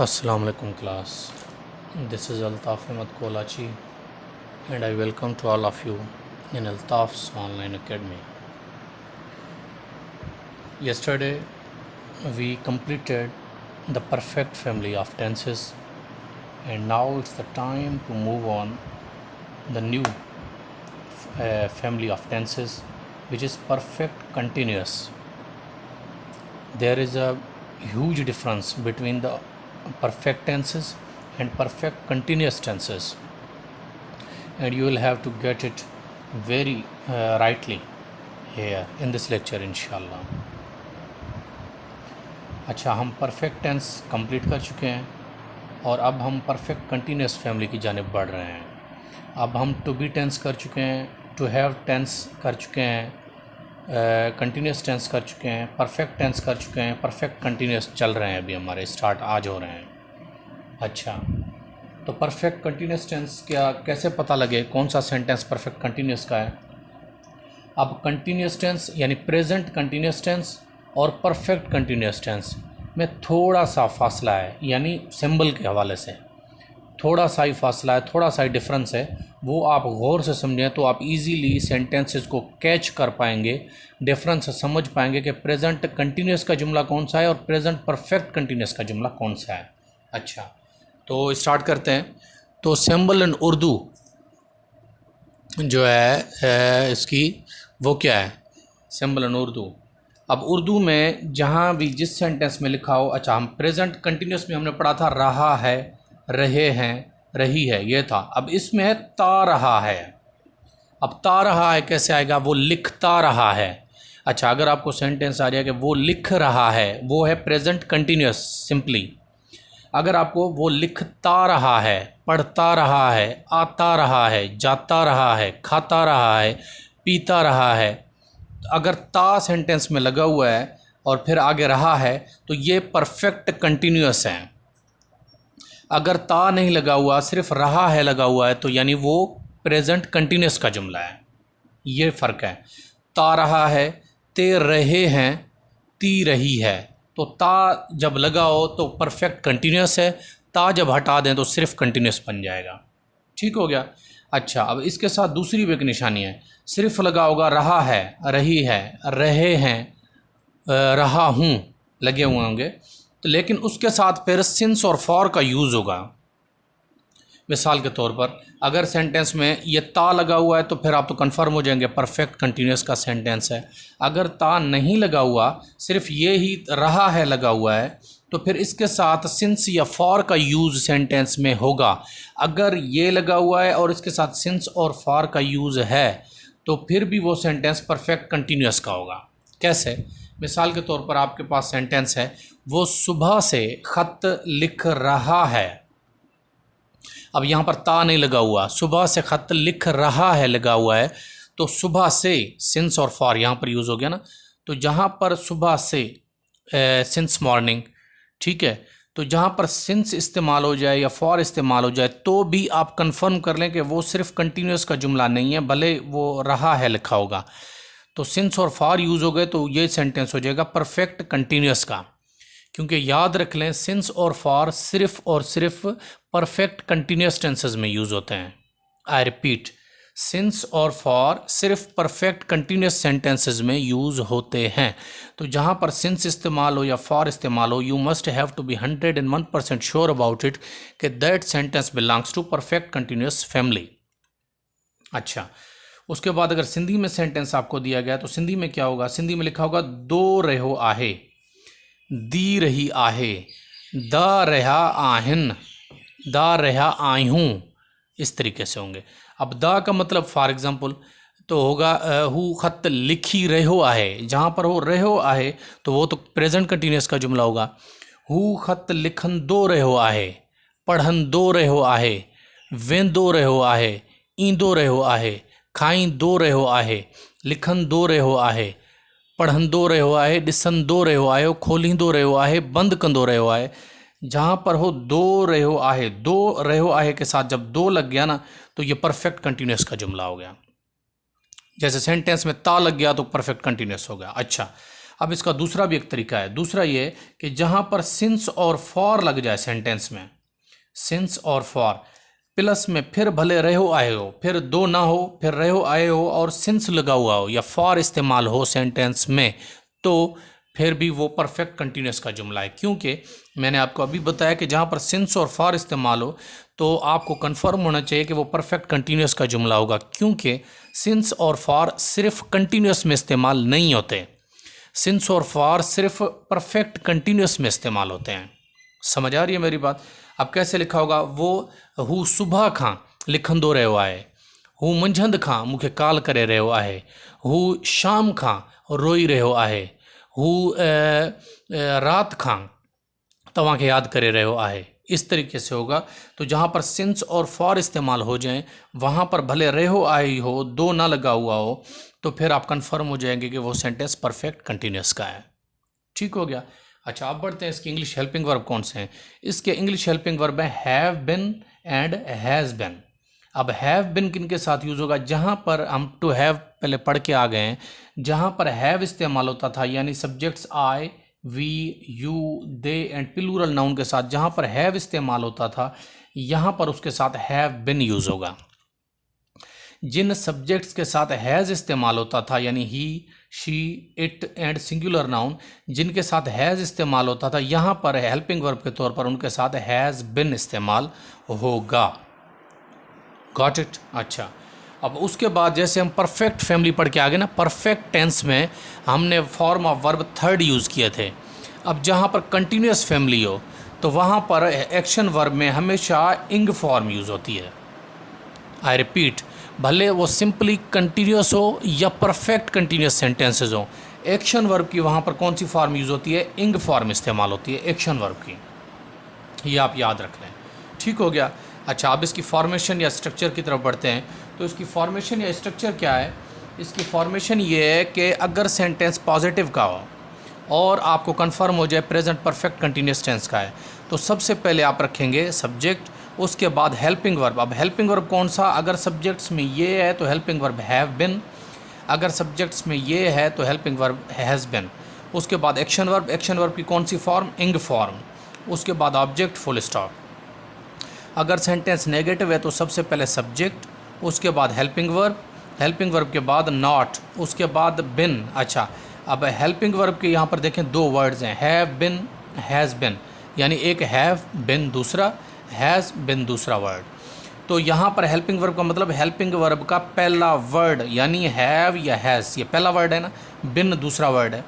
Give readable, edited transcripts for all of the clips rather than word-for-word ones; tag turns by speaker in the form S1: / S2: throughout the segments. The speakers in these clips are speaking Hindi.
S1: Assalamu alaikum class. This is Altaf Ahmed Kolachi and I welcome to all of you in Altaf's online academy. Yesterday we completed the perfect family of tenses and now it's the time to move on the new family of tenses, which is perfect continuous. There is a huge difference between the perfect tenses and perfect continuous tenses, and you will have to get it very rightly here in this lecture inshallah. अच्छा, हम परफेक्ट टेंस कंप्लीट कर चुके हैं और अब हम परफेक्ट कंटिन्यूस फैमिली की जानिब बढ़ रहे हैं. अब हम टू बी टेंस कर चुके हैं, टू हैव टेंस कर चुके हैं, कंटिन्यूस टेंस कर चुके हैं, परफेक्ट टेंस कर चुके हैं, परफेक्ट कंटिन्यूस चल रहे हैं, अभी हमारे स्टार्ट आज हो रहे हैं. अच्छा, तो परफेक्ट कंटिन्यूस टेंस क्या कैसे पता लगे कौन सा सेंटेंस परफेक्ट कंटिन्यूस का है? अब कंटिन्यूस टेंस यानी प्रेजेंट कंटिन्यूस टेंस और परफेक्ट कंटिन्यूस टेंस में थोड़ा सा फासला है, यानी सिंबल के हवाले से थोड़ा सा ही फासला है, थोड़ा सा ही डिफरेंस है. वो आप गौर से समझें तो आप इजीली सेंटेंसेस को कैच कर पाएंगे, डिफरेंस समझ पाएंगे कि प्रेजेंट कंटिन्यूस का जुमला कौन सा है और प्रेजेंट परफेक्ट कंटिन्यूस का जुमला कौन सा है. अच्छा, तो स्टार्ट करते हैं. तो सिंबल इन उर्दू जो है इसकी वो क्या है? सिंबल इन उर्दू. अब उर्दू में जहाँ भी जिस सेंटेंस में लिखा हो, अच्छा हम प्रेजेंट कंटिन्यूस में हमने पढ़ा था रहा है, रहे हैं, रही है, ये था. अब इसमें है ता रहा है. अब ता रहा है कैसे आएगा? वो लिखता रहा है. अच्छा, अगर आपको सेंटेंस आ जाए कि वो लिख रहा है, वो है प्रेजेंट कंटिन्यूस सिंपली. अगर आपको वो लिखता रहा है, पढ़ता रहा है, आता रहा है, जाता रहा है, खाता रहा है, पीता रहा है, अगर ता सेंटेंस में लगा हुआ है और फिर आगे रहा है तो ये परफेक्ट कंटिन्यूस है. अगर ता नहीं लगा हुआ, सिर्फ रहा है लगा हुआ है, तो यानी वो प्रेजेंट कंटिन्यूस का जुमला है. ये फ़र्क है. ता रहा है, ते रहे हैं, ती रही है. तो ता जब लगा हो तो परफेक्ट कंटिन्यूस है, ता जब हटा दें तो सिर्फ कंटिन्यूस बन जाएगा. ठीक हो गया. अच्छा, अब इसके साथ दूसरी भी एक निशानी है. सिर्फ लगा होगा रहा है, रही है, रहे हैं, रहा हूँ लगे हुए होंगे, तो लेकिन उसके साथ फिर सिंस और फॉर का यूज़ होगा. मिसाल के तौर पर अगर सेंटेंस में ये ता लगा हुआ है तो फिर आप तो कंफर्म हो जाएंगे परफेक्ट कंटिन्यूस का सेंटेंस है. अगर ता नहीं लगा हुआ, सिर्फ ये ही रहा है लगा हुआ है, तो फिर इसके साथ सिंस या फॉर का यूज़ सेंटेंस में होगा. अगर ये लगा हुआ है और इसके साथ सिंस और फॉर का यूज़ है तो फिर भी वो सेंटेंस परफेक्ट कंटिन्यूस का होगा. कैसे? मिसाल के तौर पर आपके पास सेंटेंस है, वो सुबह से ख़त लिख रहा है. अब यहाँ पर ता नहीं लगा हुआ, सुबह से ख़त लिख रहा है लगा हुआ है, तो सुबह से सिंस और फॉर यहाँ पर यूज़ हो गया ना. तो जहाँ पर सुबह से सिंस मॉर्निंग, ठीक है, तो जहाँ पर सिंस इस्तेमाल हो जाए या फॉर इस्तेमाल हो जाए तो भी आप कंफर्म कर लें कि वो सिर्फ कंटिन्यूस का जुमला नहीं है, भले वो रहा है लिखा होगा. तो सिंस और फॉर यूज़ हो गए तो ये सेंटेंस हो जाएगा परफेक्ट कंटिन्यूस का. क्योंकि याद रख लें, सिंस और फॉर सिर्फ और सिर्फ परफेक्ट कंटिन्यूस टेंसेस में यूज़ होते हैं. आई रिपीट, सिंस और फॉर सिर्फ परफेक्ट कंटिन्यूस सेंटेंसेस में यूज़ होते हैं. तो जहाँ पर सिंस इस्तेमाल हो या फॉर इस्तेमाल हो, you must have to be 101% sure about it कि that sentence belongs to perfect continuous family. अच्छा, उसके बाद अगर सिंधी में सेंटेंस आपको दिया गया तो सिंधी में क्या होगा? सिंधी में लिखा होगा दो रहो आहे, दी रही आहे, दा रहा आहिन, दा रहा आयूँ, इस तरीके से होंगे. अब दा का मतलब फॉर एग्ज़ाम्पल तो होगा हु ख़त लिखी रहो आहे. जहाँ पर हो रहो आहे तो वो तो प्रेजेंट कंटिन्यूस का जुमला होगा. हु ख़त लिखन दो रहो आहे, पढ़न दो रहो आहे, वेंदो रहो आहे, ईंदो रहो आहे, खाई दो रहो आहे, लिखन दो रहो आहे, पढ़न दो रहो आहे, ॾिसन दो रहो आहे, खोलींदो रहो आहे, बंदि कंदो रहो आहे. जहाँ पर हो दो रहो आहे, दो रहो आहे के साथ जब दो लग गया ना तो ये परफेक्ट कंटिन्यूस का जुमला हो गया. जैसे सेंटेंस में ता लग गया तो परफेक्ट कंटिन्यूस हो गया. अच्छा, अब इसका दूसरा भी एक तरीका है, दूसरा ये कि जहाँ पर सिंस और फॉर लग जाए सेंटेंस में, सिंस और फॉर प्लस में फिर भले रहो आए हो, फिर दो ना हो, फिर रहो आए हो और सिंस लगा हुआ हो या फॉर इस्तेमाल हो सेंटेंस में, तो फिर भी वो परफेक्ट कंटिन्यूस का जुमला है। क्योंकि मैंने आपको अभी बताया कि जहाँ पर सिंस और फॉर इस्तेमाल हो तो आपको कंफर्म होना चाहिए कि वो परफेक्ट कंटिन्यूस का जुमला होगा, क्योंकि सिंस और फॉर सिर्फ कंटिन्यूस में इस्तेमाल नहीं होते, सिंस और फॉर सिर्फ परफेक्ट कंटिन्यूस में इस्तेमाल होते हैं। समझ आ रही है मेरी बात? अब कैसे लिखा होगा, वो हू सुबह खां लिखंदो रहो आहे, हू मंझंदि खां मूंखे कॉल करे रहियो आहे, हू शाम खां रोई रहियो आहे, हू रात खां तव्हांखे यादि करे रहियो आहे। इस तरीके से होगा। तो जहाँ पर सिंस और फॉर इस्तेमाल हो जाएं वहाँ पर भले रहो आई हो, दो ना लगा हुआ हो, तो फिर आप कंफर्म हो जाएंगे कि वो सेंटेंस परफेक्ट कंटिन्यूस का है। ठीक हो गया। अच्छा, अब बढ़ते हैं इसके इंग्लिश हेल्पिंग वर्ब कौन से हैं। इसके इंग्लिश हेल्पिंग वर्ब है have been and has been. अब हैव बिन किन के साथ यूज़ होगा, जहाँ पर हम टू हैव पहले पढ़ के आ गए हैं, जहाँ पर हैव इस्तेमाल होता था यानी subjects I, we, you, they and plural noun के साथ जहाँ पर हैव इस्तेमाल होता था, यहाँ पर उसके साथ हैव बिन यूज़ होगा। जिन सब्जेक्ट्स के साथ हैज़ इस्तेमाल होता था यानी he, she, it and singular noun जिनके साथ हैज़ इस्तेमाल होता था, यहाँ पर हेल्पिंग वर्ब के तौर पर उनके साथ हैज़ बिन इस्तेमाल होगा। Got it? अच्छा, अब उसके बाद जैसे हम परफेक्ट फैमिली पढ़ के आ गए ना, परफेक्ट टेंस में हमने form of verb third use किए थे। अब जहाँ पर कंटिन्यूस फैमिली हो तो वहाँ पर एक्शन वर्ब में हमेशा इंग फॉर्म यूज़ होती है। आई रिपीट, भले वो सिंपली कंटिन्यूस हो या परफेक्ट कंटिन्यूस सेंटेंसेज हो, एक्शन वर्ब की वहाँ पर कौन सी फॉर्म यूज़ होती है? इंग फॉर्म इस्तेमाल होती है एक्शन वर्ब की। ये आप याद रख लें। ठीक हो गया। अच्छा, अब इसकी फॉर्मेशन या स्ट्रक्चर की तरफ बढ़ते हैं। तो इसकी फॉर्मेशन या स्ट्रक्चर क्या है? इसकी फॉर्मेशन ये है कि अगर सेंटेंस पॉजिटिव का हो और आपको कंफर्म हो जाए प्रेजेंट परफेक्ट कंटिन्यूस टेंस का है, तो सबसे पहले आप रखेंगे सब्जेक्ट, उसके बाद हेल्पिंग वर्ब। अब हेल्पिंग वर्ब कौन सा? अगर सब्जेक्ट्स में ये है तो हेल्पिंग वर्ब हैव बिन, अगर सब्जेक्ट्स में ये है तो हेल्पिंग वर्ब हैज़ बिन। उसके बाद एक्शन वर्ब, एक्शन वर्ब की कौन सी फॉर्म? इंग फॉर्म। उसके बाद ऑब्जेक्ट, फुल स्टॉप। अगर सेंटेंस नेगेटिव है तो सबसे पहले सब्जेक्ट, उसके बाद हेल्पिंग वर्ब, हेल्पिंग वर्ब के बाद नॉट, उसके बाद बिन। अच्छा, अब हेल्पिंग वर्ब के यहाँ पर देखें दो वर्ड्स हैं, हैव बिन, हैज़ बिन, यानी एक हैव बिन दूसरा हैज़ बिन दूसरा वर्ड। तो यहाँ पर हेल्पिंग वर्ब का मतलब हेल्पिंग वर्ब का पहला वर्ड यानी हैव या हैज़, ये पहला वर्ड है ना, बिन दूसरा वर्ड है,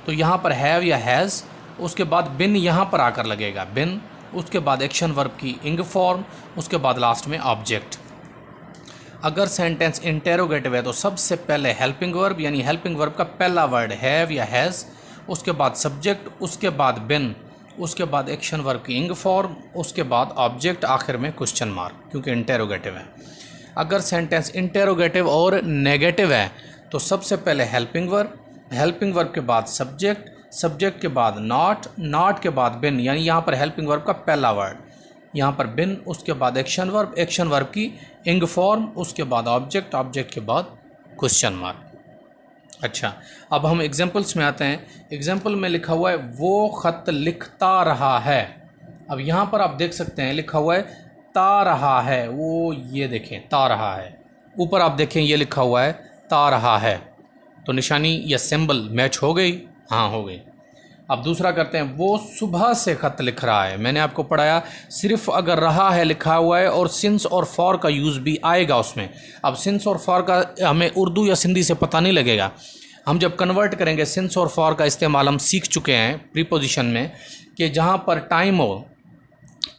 S1: तो यहाँ पर हैव या हैज़, उसके बाद बिन यहाँ पर आकर लगेगा बिन, उसके बाद एक्शन वर्ब की इंग फॉर्म, उसके बाद लास्ट में ऑब्जेक्ट। अगर सेंटेंस इंटेरोगेटिव है तो सबसे पहले हेल्पिंग वर्ब यानी हेल्पिंग वर्ब का पहला वर्ड हैव या हैज़, उसके बाद सब्जेक्ट, उसके बाद बिन, उसके बाद एक्शन वर्ब की इंग फॉर्म, उसके बाद ऑब्जेक्ट, आखिर में क्वेश्चन मार्क, क्योंकि इंटेरोगेटिव है। अगर सेंटेंस इंटेरोगेटिव और नेगेटिव है तो सबसे पहले हेल्पिंग वर्ब, हेल्पिंग वर्ब के बाद सब्जेक्ट, सब्जेक्ट के बाद नॉट, नॉट के बाद बिन, यानी यहाँ पर हेल्पिंग वर्ब का पहला वर्ड, यहाँ पर बिन, उसके बाद एक्शन वर्ब, एक्शन वर्ब की इंग फॉर्म, उसके बाद ऑब्जेक्ट, ऑब्जेक्ट के बाद क्वेश्चन मार्क। अच्छा, अब हम एग्जांपल्स में आते हैं। एग्जांपल में लिखा हुआ है वो ख़त लिखता रहा है। अब यहाँ पर आप देख सकते हैं लिखा हुआ है ता रहा है, वो ये देखें ता रहा है, ऊपर आप देखें ये लिखा हुआ है ता रहा है, तो निशानी या सिंबल मैच हो गई? हाँ, हो गई। अब दूसरा करते हैं, वो सुबह से ख़त लिख रहा है। मैंने आपको पढ़ाया सिर्फ अगर रहा है लिखा हुआ है और सिंस और फॉर का यूज़ भी आएगा उसमें। अब सिंस और फॉर का हमें उर्दू या सिंधी से पता नहीं लगेगा, हम जब कन्वर्ट करेंगे सिंस और फॉर का इस्तेमाल हम सीख चुके हैं प्रीपोजिशन में, कि जहाँ पर टाइम हो,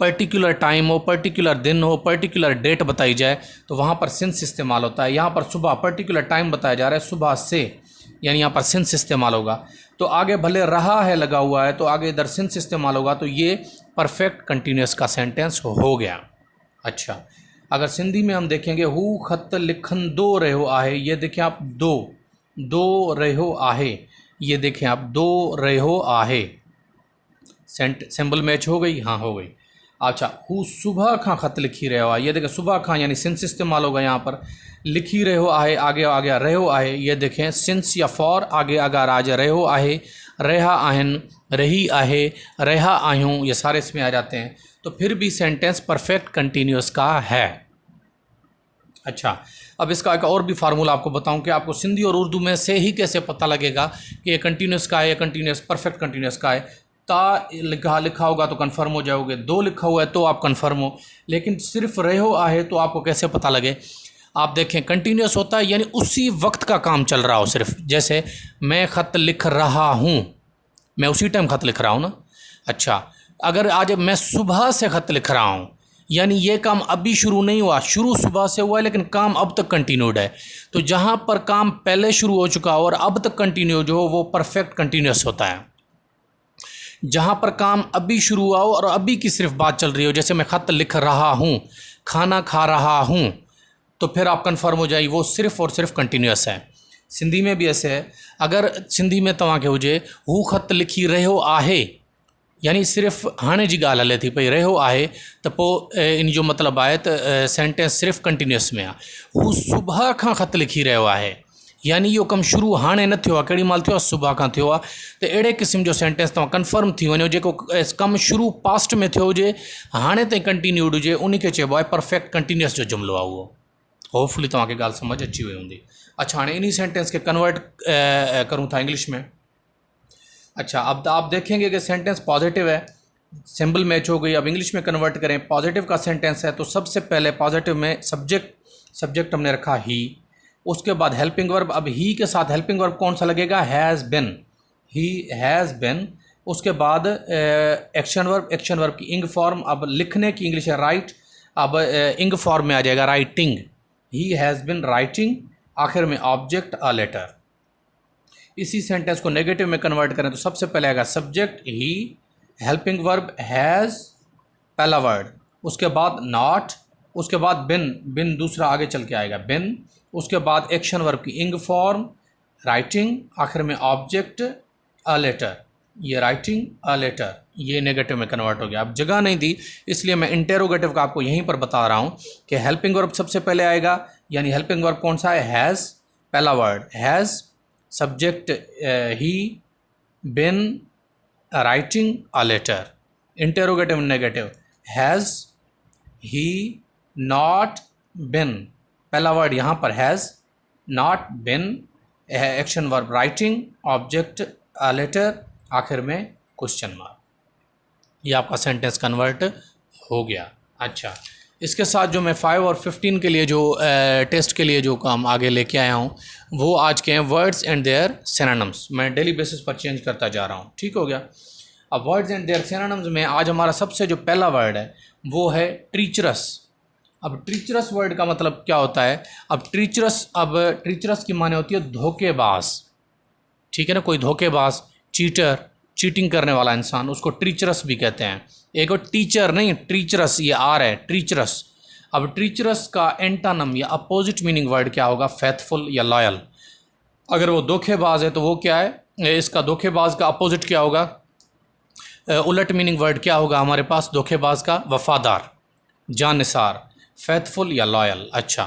S1: पर्टिकुलर टाइम हो, पर्टिकुलर दिन हो, पर्टिकुलर डेट बताई जाए तो वहाँ पर सिंस इस्तेमाल होता है। यहाँ पर सुबह पर्टिकुलर टाइम बताया जा रहा है, सुबह से, यानी यहाँ पर सिंस इस्तेमाल होगा। तो आगे भले रहा है लगा हुआ है तो आगे इधर सिंस इस्तेमाल होगा, तो ये परफेक्ट कंटिन्यूस का सेंटेंस हो गया। अच्छा, अगर सिंधी में हम देखेंगे हू ख़त लिखंदो रहो आहे, ये देखें आप दो रहो आहे, ये देखें आप दो रहो आहे, सिंबल मैच हो गई? हाँ, हो गई। अच्छा, हू सुबह खां ख़त लिखी रहियो आहे, ये देखें सुबह खां यानी सिंस इस्तेमाल होगा यहाँ पर। लिखी रहियो आहे आगे आगे रहियो आहे, ये देखें सिंस या फॉर आगे आगे राज रहियो आहे, रहा आहिनि, रही आहे, रहा आयूं, ये सारे इसमें आ जाते हैं। तो फिर भी सेंटेंस परफेक्ट कंटिन्यूस का है। अच्छा, अब इसका एक और भी फार्मूला आपको बताऊं कि आपको सिंधी और उर्दू में से ही कैसे पता लगेगा कि ये कंटिन्यूस का है या कंटिन्यूस परफेक्ट कंटिन्यूस का है। ता लिखा होगा तो कन्फर्म हो जाओगे, दो लिखा हुआ है तो आप कन्फर्म हो, लेकिन सिर्फ रहो आहे तो आपको कैसे पता लगे। आप देखें कंटिन्यूस होता है यानी उसी वक्त का काम चल रहा हो, सिर्फ जैसे मैं ख़त लिख रहा हूँ, मैं उसी टाइम ख़त लिख रहा हूँ ना। अच्छा, अगर आज मैं सुबह से ख़त लिख रहा हूँ यानी ये काम अभी शुरू नहीं हुआ, शुरू सुबह से हुआ है लेकिन काम अब तक कंटिन्यूड है। तो जहाँ पर काम पहले शुरू हो चुका हो और अब तक कंटिन्यू जो हो वो परफेक्ट कंटिन्यूस होता है। जहाँ पर काम अभी शुरू हुआ हो और अभी की सिर्फ बात चल रही हो, जैसे मैं ख़त लिख रहा हूँ, खाना खा रहा हूँ, तो फिर आप कंफर्म हो जाइए वो सिर्फ़ और सिर्फ कंटिन्यूस है। सिंधी में भी ऐसे है, अगर सिंधी में तव्हांखे हुजे हू ख़त लिखी रहियो आहे यानी सिर्फ़ हाणे जी ॻाल्हि हले थी पई, रहियो आहे, त पोइ इन जो मतिलबु आहे त सेंटेंस सिर्फ़ु कंटिन्यूस में आहे। हू सुबह खां ख़त लिखी रहियो आहे यानी इहो कमु शुरू हाणे न थियो आहे, केॾी महिल थियो आहे, सुबह खां थियो आहे। त अहिड़े क़िस्म जो सेंटेंस तव्हां कंफर्म थी वञो, जेको कमु शुरू पास्ट में थियो हुजे हाणे ताईं कंटिन्यूड हुजे, उन खे चइबो आहे परफेक्ट कंटिन्यूस जो जुमिलो आहे उहो। होपफुली तव्हांखे ॻाल्हि सम्झ अची वई हूंदी। अच्छा, हाणे इन्हीं सेंटेंस के कन्वर्ट करूँ था इंग्लिश में। अच्छा, अब आप देखेंगे कि सेंटेंस पॉजिटिव है, सिंबल मैच हो गई। अब इंग्लिश में कन्वर्ट करें, पॉजिटिव का सेंटेंस है तो सबसे पहले पॉजिटिव में सब्जेक्ट हमने रखा ही, उसके बाद हेल्पिंग वर्ब। अब ही के साथ हेल्पिंग वर्ब कौन सा लगेगा, has been, he has been. उसके बाद एक्शन वर्ब की इंग फॉर्म, अब लिखने की इंग्लिश है राइट, अब इंग फॉर्म में आ जाएगा writing, he has been writing. आखिर में ऑब्जेक्ट अ लेटर। इसी सेंटेंस को नेगेटिव में कन्वर्ट करें तो सबसे पहले आएगा subject he, helping verb has पहला वर्ड, उसके बाद नॉट, उसके बाद बिन दूसरा आगे चल के आएगा बिन, उसके बाद एक्शन वर्ब की इंग फॉर्म राइटिंग, आखिर में ऑब्जेक्ट अ लेटर, ये राइटिंग अ लेटर, ये नेगेटिव में कन्वर्ट हो गया। अब जगह नहीं दी इसलिए मैं इंटेरोगेटिव का आपको यहीं पर बता रहा हूँ कि हेल्पिंग वर्ब सबसे पहले आएगा, यानी हेल्पिंग वर्ब कौन सा है, हैज़ पहला word, has subject he, been, writing a letter. Interrogative negative, has, he, not, been, पहला वर्ड यहाँ पर has, not, been, action verb writing, object a letter, आखिर में क्वेश्चन मार्क। ये आपका सेंटेंस कन्वर्ट हो गया। अच्छा, इसके साथ जो मैं 5 और 15 के लिए जो टेस्ट के लिए जो काम आगे लेके आया हूँ वो आज के हैं वर्ड्स एंड देयर सिनोनिम्स। मैं डेली बेसिस पर चेंज करता जा रहा हूँ, ठीक हो गया। अब वर्ड्स एंड देयर सिनोनिम्स में आज हमारा सबसे जो पहला वर्ड है वो है ट्रीचरस। अब ट्रीचरस वर्ड का मतलब क्या होता है, अब ट्रीचरस की माने होती है धोखेबाज, ठीक है ना। कोई धोखेबाज, चीटर, चीटिंग करने वाला इंसान, उसको ट्रीचरस भी कहते हैं। एक और टीचर नहीं, ट्रीचरस, ये आर है, ट्रीचरस। अब ट्रीचरस का एंटानम या अपोजिट मीनिंग वर्ड क्या होगा, फेथफुल या लॉयल। अगर वो धोखेबाज है तो वो क्या है, इसका धोखेबाज का अपोजिट क्या होगा, उलट मीनिंग वर्ड क्या होगा हमारे पास धोखेबाज का, वफादार, जानिसार, फेथफुल या लॉयल। अच्छा,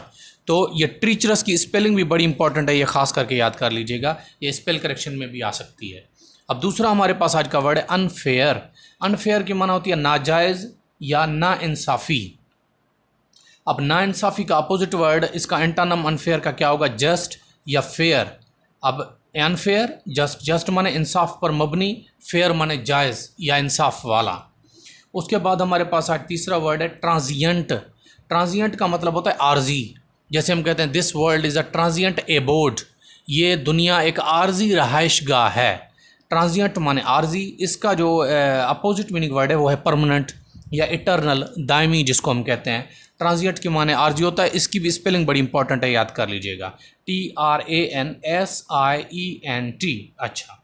S1: तो ये ट्रीचरस की स्पेलिंग भी बड़ी इंपॉर्टेंट है, ये खास करके याद कर लीजिएगा, ये स्पेल करेक्शन में भी आ सकती है। अब दूसरा हमारे पास आज का वर्ड है अनफेयर। अनफेयर की माना होती है नाजायज़ या नाइंसाफ़ी। अब नाइंसाफ़ी का अपोजिट वर्ड, इसका एंटानम अनफेयर का क्या होगा, जस्ट या फेयर। अब अनफेयर जस्ट माने इंसाफ पर मबनी, फेयर माने जायज़ या इंसाफ वाला। उसके बाद हमारे पास आज तीसरा वर्ड है ट्रांजिएंट। ट्रांजिएंट का मतलब होता है आर्जी। जैसे हम कहते हैं this world is a transient abode, ये दुनिया एक आर्जी रहायशगाह है। ट्रांजिएंट माने आर्जी। इसका जो अपोजिट मीनिंग वर्ड है वो है परमानेंट या इटर्नल, दायमी, जिसको हम कहते हैं। ट्रांजिएंट के माने आर्जी होता है, इसकी भी स्पेलिंग बड़ी इंपॉर्टेंट है, याद कर लीजिएगा, TRANSIENT। अच्छा,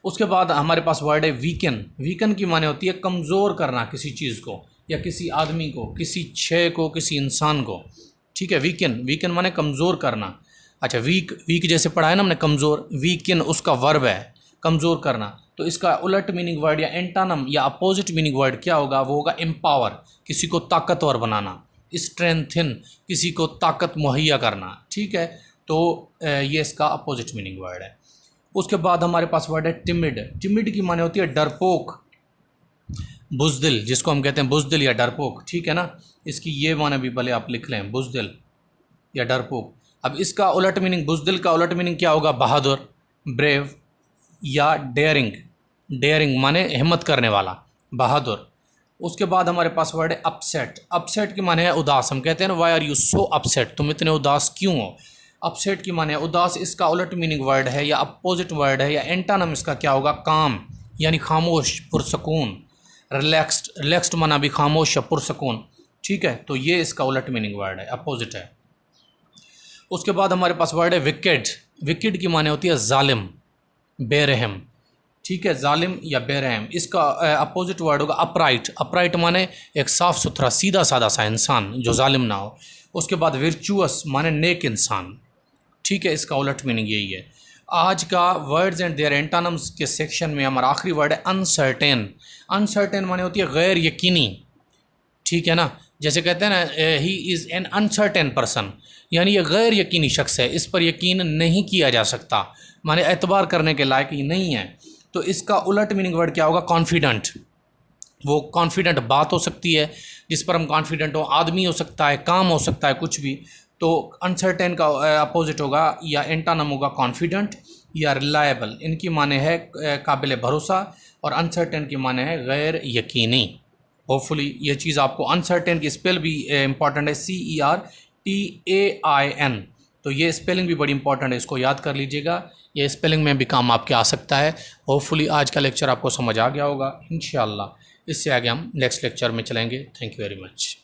S1: उसके बाद हमारे पास वर्ड है वीकन। वीकन की माने होती है कमज़ोर करना किसी चीज़ को या किसी आदमी को, किसी शय को, किसी इंसान को, ठीक है। वीकन माने कमज़ोर करना। अच्छा, वीक जैसे पढ़ा है ना हमने, कमज़ोर, वीकन उसका वर्ब है, कमज़ोर करना। तो इसका उलट मीनिंग वर्ड या एंटानम या अपोजिट मीनिंग वर्ड क्या होगा? वो होगा एम्पावर, किसी को ताकतवर बनाना, स्ट्रेंथन, किसी को ताकत मुहैया करना, ठीक है। तो ये इसका अपोजिट मीनिंग वर्ड है। उसके बाद हमारे पास वर्ड है टिमिड। टिमिड की माने होती है डरपोक, बुज़दिल, जिसको हम कहते हैं बुज़दिल या डरपोक, ठीक है ना। इसकी ये माने भी भले आप लिख लें, बुज़दिल या डरपोक। अब इसका उलट मीनिंग, बुज़दिल का उलट मीनिंग क्या होगा? बहादुर, ब्रेव या डेयरिंग। डेयरिंग माने हिम्मत करने वाला, बहादुर। उसके बाद हमारे पास वर्ड है अपसेट। अपसेट की माने है उदास। हम कहते हैं ना, why are you so upset, तुम इतने उदास क्यों हो? अपसेट की माने है उदास। इसका उलट मीनिंग वर्ड है या अपोजिट वर्ड है या एंटानम इसका क्या होगा? काम, यानी खामोश, पुरसकून। रिलैक्स्ड, रिलैक्स्ड माना भी खामोश या पुरसकून, ठीक है। तो ये इसका उलट मीनिंग वर्ड है, अपोजिट है। उसके बाद हमारे पास वर्ड है विकेड। विकेड की माने होती है जालिम, बेरहम, ठीक है, जालिम या बेरहम। इसका अपोजिट वर्ड होगा अपराइट। अपराइट माने एक साफ़ सुथरा सीधा साधा सा इंसान जो जालिम ना हो। उसके बाद विर्चुअस माने नेक इंसान, ठीक है। इसका उलट मीनिंग यही है। आज का वर्ड्स एंड देयर एंटानम्स के सेक्शन में हमारा आखिरी वर्ड है अनसर्टेन। अनसर्टेन माने होती है गैर यकीनी, ठीक है ना। जैसे कहते हैं ना, he is an uncertain person, यानी ये गैर यकीनी शख्स है, इस पर यकीन नहीं किया जा सकता, माने एतबार करने के लायक ही नहीं है। तो इसका उलट मीनिंग वर्ड क्या होगा? कॉन्फिडेंट। वो कॉन्फिडेंट बात हो सकती है जिस पर हम कॉन्फिडेंट हो, आदमी हो सकता है, काम हो सकता है, कुछ भी। तो अनसर्टेन का अपोजिट होगा या एंटानम होगा कॉन्फिडेंट या रिलायबल। इनकी माने है काबिल भरोसा और अनसर्टेन की माने है गैर यकीनी। होपफुली ये चीज़ आपको, अनसर्टेन की स्पेल भी इंपॉर्टेंट है, CERTAIN। तो ये स्पेलिंग भी बड़ी इंपॉर्टेंट है, इसको याद कर लीजिएगा, ये स्पेलिंग में भी काम आपके आ सकता है। होपफुली आज का लेक्चर आपको समझ आ गया होगा। इंशाल्लाह इससे आगे हम नेक्स्ट लेक्चर में चलेंगे। Thank you very much.